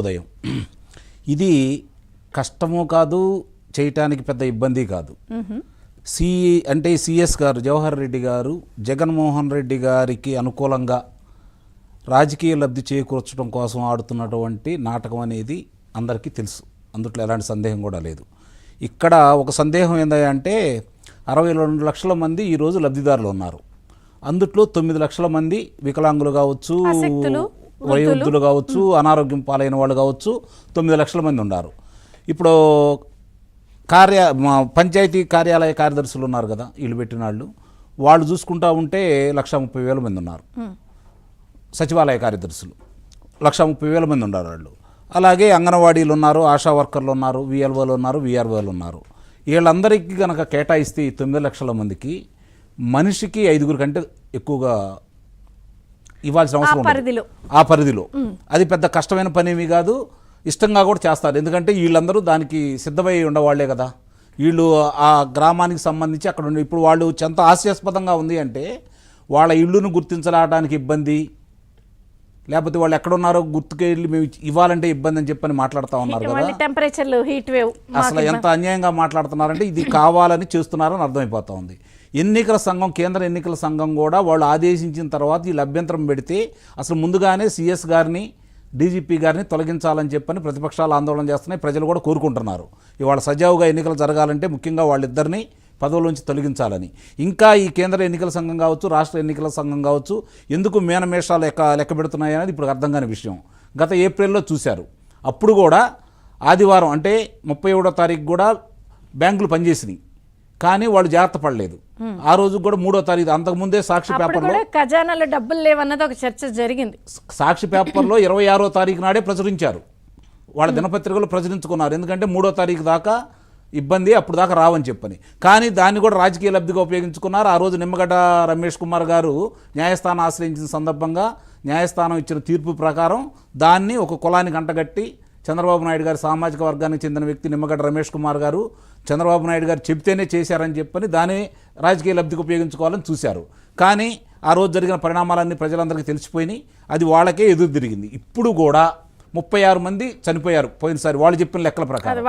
ఉదయం ఇది కష్టము కాదు, చేయటానికి పెద్ద ఇబ్బంది కాదు. సిఎస్ గారు, జవహర్ రెడ్డి గారు జగన్మోహన్ రెడ్డి గారికి అనుకూలంగా రాజకీయ లబ్ధి చేకూర్చడం కోసం ఆడుతున్నటువంటి నాటకం అనేది అందరికీ తెలుసు. అందుట్లో ఎలాంటి సందేహం కూడా లేదు. ఇక్కడ ఒక సందేహం ఏంటంటే 62 లక్షల మంది ఈరోజు లబ్ధిదారులు ఉన్నారు. అందుట్లో 9 లక్షల మంది వికలాంగులు కావచ్చు, వయోవృద్ధులు కావచ్చు, అనారోగ్యం పాలైన వాళ్ళు కావచ్చు, 9 లక్షల మంది ఉన్నారు. ఇప్పుడు పంచాయతీ కార్యాలయ కార్యదర్శులు ఉన్నారు కదా, వీళ్ళు పెట్టిన వాళ్ళు చూసుకుంటా ఉంటే 1,30,000 మంది ఉన్నారు. సచివాలయ కార్యదర్శులు 1,30,000 మంది ఉన్నారు వాళ్ళు. అలాగే అంగన్వాడీలు ఉన్నారు, ఆశా వర్కర్లు ఉన్నారు, విఎల్ఓలు ఉన్నారు, విఆర్ఓలు ఉన్నారు. వీళ్ళందరికీ కనుక కేటాయిస్తే 9 లక్షల మందికి మనిషికి 5 కంటే ఎక్కువగా ఇవ్వాల్సిన అవసరం ఉంది. ఆ పరిధిలో అది పెద్ద కష్టమైన పని ఏమీ కాదు, ఇష్టంగా కూడా చేస్తారు. ఎందుకంటే వీళ్ళందరూ దానికి సిద్ధమై ఉండవాళ్లే కదా. వీళ్ళు ఆ గ్రామానికి సంబంధించి అక్కడ ఉండి ఇప్పుడు వాళ్ళు ఎంత హాస్యాస్పదంగా ఉంది అంటే వాళ్ళ ఇళ్ళును గుర్తించడానికి ఇబ్బంది, లేకపోతే వాళ్ళు ఎక్కడున్నారో గుర్తుకెళ్ళి మేము ఇవ్వాలంటే ఇబ్బంది అని చెప్పని మాట్లాడుతూ ఉన్నారు కదా. టెంపరేచర్లు, హీట్ వేవ్ అసలు ఎంత అన్యాయంగా మాట్లాడుతున్నారంటే ఇది కావాలని చేస్తున్నారని అర్థమైపోతా ఉంది. ఎన్నికల సంఘం, కేంద్ర ఎన్నికల సంఘం కూడా వాళ్ళు ఆదేశించిన తర్వాత వీళ్ళు అభ్యంతరం పెడితే అసలు ముందుగానే సిఎస్ గారిని, డీజీపీ గారిని తొలగించాలని చెప్పని ప్రతిపక్షాలు ఆందోళన చేస్తున్నాయి. ప్రజలు కూడా కోరుకుంటున్నారు ఇవాళ సజావుగా ఎన్నికలు జరగాలంటే ముఖ్యంగా వాళ్ళిద్దరిని పదవులోంచి తొలగించాలని. ఇంకా ఈ కేంద్ర ఎన్నికల సంఘం కావచ్చు, రాష్ట్ర ఎన్నికల సంఘం కావచ్చు ఎందుకు మేనమేషాలు లెక్క పెడుతున్నాయి అనేది ఇప్పుడు అర్థం కాని విషయం. గత ఏప్రిల్లో చూశారు. అప్పుడు కూడా ఆదివారం అంటే 31వ తారీఖు కూడా బ్యాంకులు పనిచేసినాయి, కానీ వాళ్ళు జాగ్రత్త పడలేదు. ఆ రోజు కూడా 3వ తారీఖు, అంతకుముందే సాక్షి పేపర్లో ఖజానాలో డబ్బులు లేవన్నది ఒక చర్చ జరిగింది. సాక్షి పేపర్లో 26వ తారీఖు నాడే ప్రచురించారు. వాళ్ళ దినపత్రికలు ప్రచురించుకున్నారు. ఎందుకంటే 3వ తారీఖు దాకా ఇబ్బంది, అప్పుడు దాకా రావని చెప్పని. కానీ దాన్ని కూడా రాజకీయ లబ్ధిగా ఉపయోగించుకున్నారు. ఆ రోజు నిమ్మగడ్డ రమేష్ కుమార్ గారు న్యాయస్థానం ఆశ్రయించిన సందర్భంగా న్యాయస్థానం ఇచ్చిన తీర్పు ప్రకారం దాన్ని ఒక కులానికి అంటగట్టి చంద్రబాబు నాయుడు గారి సామాజిక వర్గానికి చెందిన వ్యక్తి నిమ్మగడ్డ రమేష్ కుమార్ గారు చంద్రబాబు నాయుడు గారు చెబితేనే చేశారని చెప్పని దాన్ని రాజకీయ లబ్ధికి ఉపయోగించుకోవాలని చూశారు. కానీ ఆ రోజు జరిగిన పరిణామాలన్నీ ప్రజలందరికీ తెలిసిపోయినాయి. అది వాళ్ళకే ఎదురు తిరిగింది. ఇప్పుడు కూడా 36 మంది చనిపోయారు పోయినసారి వాళ్ళు చెప్పిన లెక్కల ప్రకారం.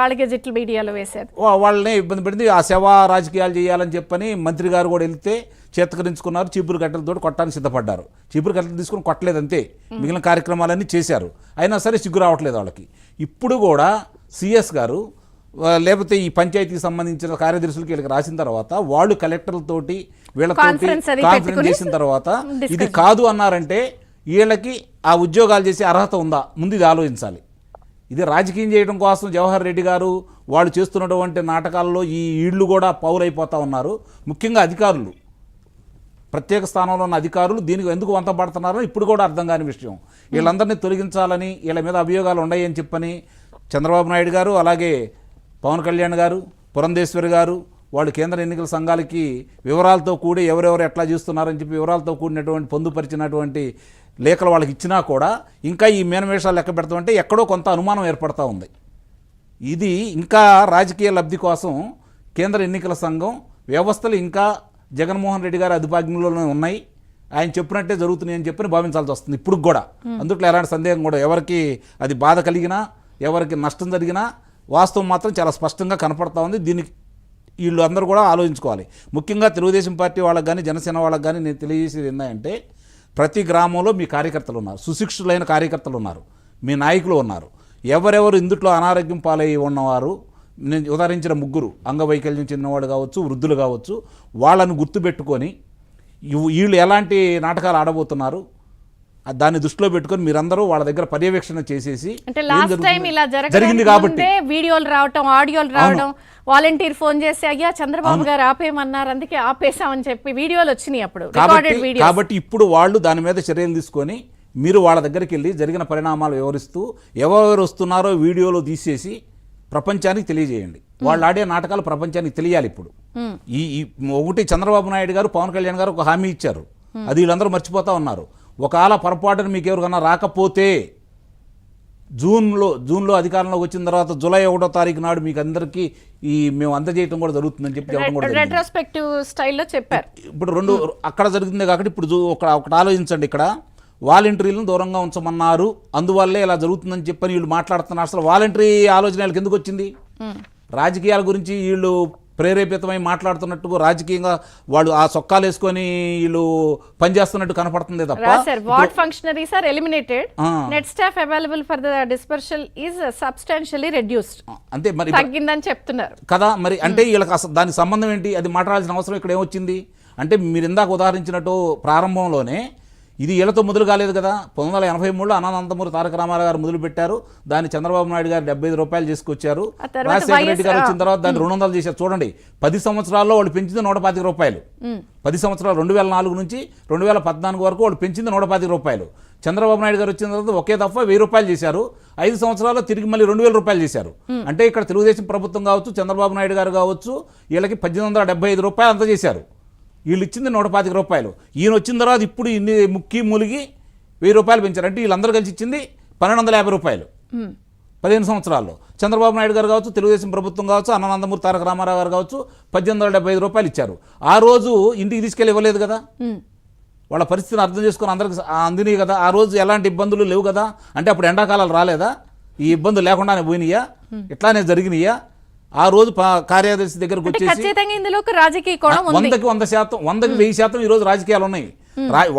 వాళ్ళనే ఇబ్బంది పడింది. ఆ సేవా రాజకీయాలు చేయాలని చెప్పని మంత్రి గారు కూడా వెళ్తే చేతకరించుకున్నారు. చీపురు కట్టెలతో కొట్టడానికి సిద్ధపడ్డారు. చీపురు కట్టెలు తీసుకుని కొట్టలేదు అంతే, మిగిలిన కార్యక్రమాలన్నీ చేశారు. అయినా సరే సిగ్గు రావట్లేదు వాళ్ళకి. ఇప్పుడు కూడా సిఎస్ గారు లేకపోతే ఈ పంచాయతీకి సంబంధించిన కార్యదర్శులకి వీళ్ళకి రాసిన తర్వాత వాళ్ళు కలెక్టర్లతోటి వీళ్ళతోటి కాన్ఫరెన్స్ చేసిన తర్వాత ఇది కాదు అన్నారంటే వీళ్ళకి ఆ ఉద్యోగాలు చేసే అర్హత ఉందా, ముందు ఇది ఆలోచించాలి. ఇది రాజకీయం చేయడం కోసం జవహర్ రెడ్డి గారు వాళ్ళు చేస్తున్నటువంటి నాటకాల్లో ఈ ఈళ్ళు కూడా పౌరైపోతూ ఉన్నారు. ముఖ్యంగా అధికారులు, ప్రత్యేక స్థానంలో ఉన్న అధికారులు దీనికి ఎందుకు వంత పడుతున్నారో ఇప్పుడు కూడా అర్థం కాని విషయం. వీళ్ళందరినీ తొలగించాలని, వీళ్ళ మీద అభియోగాలు ఉన్నాయని చెప్పని చంద్రబాబు నాయుడు గారు, అలాగే పవన్ కళ్యాణ్ గారు, పురంధేశ్వరి గారు వాళ్ళు కేంద్ర ఎన్నికల సంఘాలకి వివరాలతో కూడి ఎవరెవరు ఎట్లా చేస్తున్నారని చెప్పి వివరాలతో కూడినటువంటి పొందుపరిచినటువంటి లేఖలు వాళ్ళకి ఇచ్చినా కూడా ఇంకా ఈ మేనమేషాలు లెక్క పెడతామంటే ఎక్కడో కొంత అనుమానం ఏర్పడతా ఉంది. ఇది ఇంకా రాజకీయ లబ్ధి కోసం కేంద్ర ఎన్నికల సంఘం వ్యవస్థలు ఇంకా జగన్మోహన్ రెడ్డి గారి అధిపాజ్ఞంలోనే ఉన్నాయి, ఆయన చెప్పినట్టే జరుగుతున్నాయి అని చెప్పి భావించాల్సి వస్తుంది ఇప్పుడు కూడా. అందుట్లో ఎలాంటి సందేహం కూడా, ఎవరికి అది బాధ కలిగినా, ఎవరికి నష్టం జరిగినా వాస్తవం మాత్రం చాలా స్పష్టంగా కనపడతా ఉంది. దీనికి వీళ్ళు అందరూ కూడా ఆలోచించుకోవాలి. ముఖ్యంగా తెలుగుదేశం పార్టీ వాళ్ళకి కానీ, జనసేన వాళ్ళకి కానీ నేను తెలియజేసేది ఏంటంటే ప్రతి గ్రామంలో మీ కార్యకర్తలు ఉన్నారు, సుశిక్షులైన కార్యకర్తలు ఉన్నారు, మీ నాయకులు ఉన్నారు. ఎవరెవరు ఇందుట్లో అనారోగ్యం పాలై ఉన్నవారు, నేను ఉదాహరించిన 3 అంగవైకల్యం చెందినవాడు కావచ్చు, వృద్ధులు కావచ్చు, వాళ్ళను గుర్తుపెట్టుకొని వీళ్ళు ఎలాంటి నాటకాలు ఆడబోతున్నారు దాన్ని దృష్టిలో పెట్టుకొని మీరందరూ వాళ్ళ దగ్గర పర్యవేక్షణ చేసేసి, జరిగింది కాబట్టి వీడియోలు రావటం, ఆడియోలు రావడం, వాలంటీర్ ఫోన్ చేసి అయ్యా చంద్రబాబు గారు ఆపేయమన్నారు అందుకే ఆపేసామని చెప్పి వీడియోలు వచ్చినాయి అప్పుడు. కాబట్టి ఇప్పుడు వాళ్ళు దాని మీద చర్యలు తీసుకొని మీరు వాళ్ళ దగ్గరికి వెళ్ళి జరిగిన పరిణామాలు వివరిస్తూ ఎవరెవరు వస్తున్నారో వీడియోలో తీసేసి ప్రపంచానికి తెలియజేయండి. వాళ్ళు ఆడే నాటకాలు ప్రపంచానికి తెలియాలి. ఇప్పుడు ఒకటి చంద్రబాబు నాయుడు గారు, పవన్ కళ్యాణ్ గారు ఒక హామీ ఇచ్చారు, అది వీళ్ళందరూ మర్చిపోతా ఉన్నారు. ఒకవేళ పొరపాటున మీకు ఎవరికన్నా రాకపోతే జూన్లో అధికారంలోకి వచ్చిన తర్వాత జూలై 1వ తారీఖు నాడు మీకు అందరికీ మేము అందజేయడం కూడా జరుగుతుందని చెప్పి రెట్రోస్పెక్టివ్ స్టైల్లో చెప్పారు. ఇప్పుడు 2 అక్కడ జరిగిందే కాబట్టి ఇప్పుడు ఒకటి ఆలోచించండి. ఇక్కడ వాలంటీర్లను దూరంగా ఉంచమన్నారు, అందువల్లే ఇలా జరుగుతుందని చెప్పని వీళ్ళు మాట్లాడుతున్నారు. అసలు వాలంటరీ ఆలోచన వీళ్ళకి ఎందుకు వచ్చింది? రాజకీయాల గురించి వీళ్ళు ప్రేరేపితమై మాట్లాడుతున్నట్టు రాజకీయంగా వాళ్ళు ఆ సొక్కాలు వేసుకొని వీళ్ళు పనిచేస్తున్నట్టు కనపడుతుంది తప్ప. Ward functionaries are eliminated, net staff available for the dispersal is substantially reduced. అంతే మరి తగ్గిందని చెప్తున్నారు కదా. మరి అంటే వీళ్ళకి అసలు దానికి సంబంధం ఏంటి? అది మాట్లాడాల్సిన అవసరం ఇక్కడ ఏమొచ్చింది? అంటే మీరు ఇందాక ఉదాహరించినట్టు ప్రారంభంలోనే ఇది వీళ్ళతో మొదలు కాలేదు కదా. 1983లో అనంతమూరి తారక రామారావు గారు మొదలు పెట్టారు, దాన్ని చంద్రబాబు నాయుడు గారు 75 రూపాయలు చేసుకొచ్చారు. రాజశేఖర రెడ్డి గారు వచ్చిన తర్వాత దాన్ని 200 చేశారు. చూడండి, 10 సంవత్సరాల్లో వాళ్ళు పెంచింది 125 రూపాయలు. 10 సంవత్సరాలు 2004 నుంచి 2014 వరకు వాళ్ళు పెంచింది 125 రూపాయలు. చంద్రబాబు నాయుడు గారు వచ్చిన తర్వాత ఒకే దఫా 1000 రూపాయలు చేశారు. 5 సంవత్సరాల్లో తిరిగి మళ్ళీ 2000 రూపాయలు చేశారు. అంటే ఇక్కడ తెలుగుదేశం ప్రభుత్వం కావచ్చు, చంద్రబాబు నాయుడు గారు కావచ్చు, వీళ్ళకి 1875 రూపాయలు అంత చేశారు. వీళ్ళు ఇచ్చింది 125 రూపాయలు. ఈయన వచ్చిన తర్వాత ఇప్పుడు ఇన్ని ముక్కి మూలిగి 1000 రూపాయలు పెంచారు. అంటే వీళ్ళందరూ కలిసి ఇచ్చింది 1250 రూపాయలు 15 సంవత్సరాల్లో. చంద్రబాబు నాయుడు గారు కావచ్చు, తెలుగుదేశం ప్రభుత్వం కావచ్చు, అనంతమూరి తారక రామారావు గారు కావచ్చు 1875 రూపాయలు ఇచ్చారు. ఆ రోజు ఇంటికి తీసుకెళ్ళి ఇవ్వలేదు కదా. వాళ్ళ పరిస్థితిని అర్థం చేసుకొని అందరికి అందినాయి కదా. ఆ రోజు ఎలాంటి ఇబ్బందులు లేవు కదా. అంటే అప్పుడు ఎండాకాలాలు రాలేదా? ఈ ఇబ్బందులు లేకుండానే పోయినాయా? ఇట్లానే జరిగినాయా? ఆ రోజు కార్యదర్శి దగ్గరకు వచ్చేసి ఇందులో రాజకీయ కోణం 100కి 100%, 100కి 1000% ఈ రోజు రాజకీయాలు ఉన్నాయి.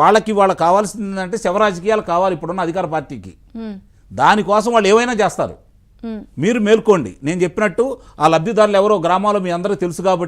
వాళ్ళకి కావాల్సింది ఏంటంటే శవ రాజకీయాలు కావాలి ఇప్పుడున్న అధికార పార్టీకి. దానికోసం వాళ్ళు ఏమైనా చేస్తారు. మీరు మేల్కోండి. నేను చెప్పినట్టు ఆ లబ్ధిదారులు ఎవరో గ్రామాల్లో మీ అందరికీ తెలుసు కాబట్టి